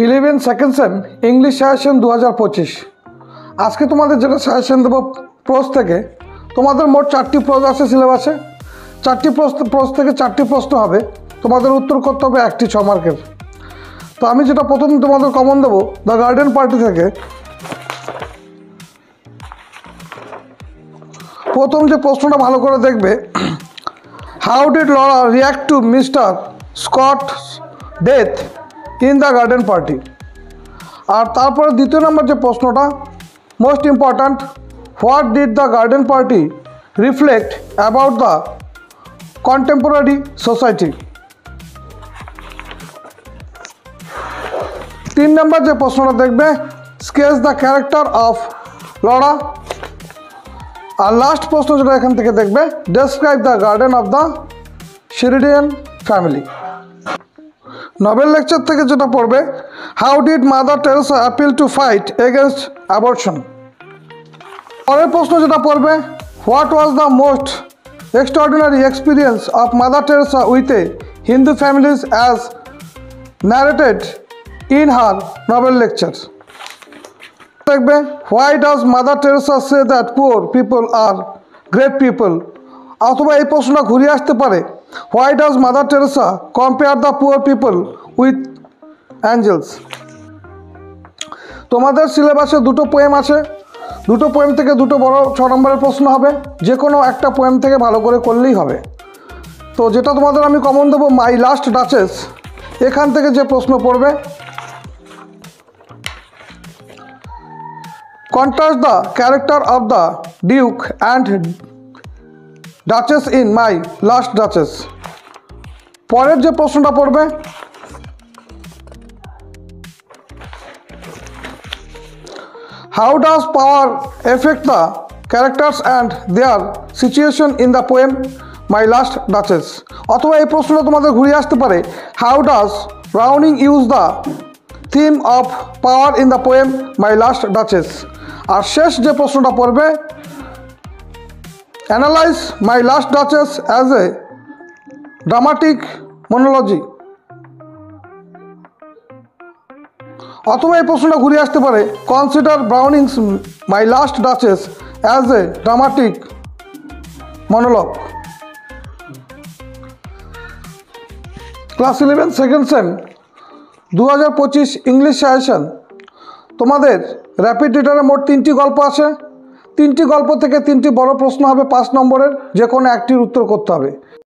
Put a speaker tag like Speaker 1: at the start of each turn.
Speaker 1: 11 second same English suggestion 2025। আজকে তোমাদের যেটা সাজেশন দেবো প্রোজ থেকে, তোমাদের মোট 4টি প্রোজ আছে সিলেবাসে। 4টি প্রোজ থেকে 4টি প্রশ্ন হবে, তোমাদের উত্তর করতে হবে 1টি 6 মার্কের। তো আমি যেটা প্রথম তোমাদের কমন দেবো দ্য গার্ডেন পার্টি থেকে। প্রথম যে প্রশ্নটা ভালো করে দেখবে, how did Laura react to Mr Scott's death in the garden party. আর তারপরে দ্বিতীয় নম্বর যে প্রশ্নটা most important, what did the garden party reflect about the contemporary society. 3 নম্বর যে প্রশ্নটা দেখবে, sketch the character of Laura. আর লাস্ট প্রশ্ন যেটা এখান থেকে দেখবে, describe the garden of the Sheridan family. Nobel lecture থেকে যেটা পড়বে, how did Mother Teresa appeal to fight against abortion. পরের প্রশ্ন যেটা পড়বে, what was the most extraordinary experience of Mother Teresa with a Hindu families as narrated in her Nobel lecture. দেখবে, why does Mother Teresa say that poor people are great people. অথবা এই প্রশ্নটা ঘুরিয়ে আসতে পারে, why does Mother Teresa compare the poor people with angels. তোমাদের সিলেবাসে 2টো poem আছে, 2টো পোয়েম থেকে 2টো বড় 6 নম্বরের প্রশ্ন হবে, যে কোনো একটা পোয়েম থেকে ভালো করে করলেই হবে। তো যেটা তোমাদের আমি কমন দেবো, মাই লাস্ট ডাচেস, এখান থেকে যে প্রশ্ন পড়বে, contrast the character of the duke and duchess in my last duchess. পরের যে প্রশ্নটা পড়বে, how does power affect the characters and their situation in the poem my last duchess. অথবা এই প্রশ্নটা তোমাদের ঘুরিয়ে আসতে পারে, how does Browning use the theme of power in the poem my last duchess. আর শেষ যে প্রশ্নটা পড়বে, analyse my last duchess as a dramatic monologue. অথবা এই প্রশ্নটা ঘুরে আসতে পারে, consider ব্রাউনিংস my last duchess as a dramatic monologue. Class 11 second same 2025 English suggestion. তোমাদের র্যাপিড রিডারে মোট 3টি গল্প আছে। 3টি গল্প থেকে 3টি বড় প্রশ্ন হবে 5 নম্বরের, যে কোনো একটির উত্তর করতে হবে।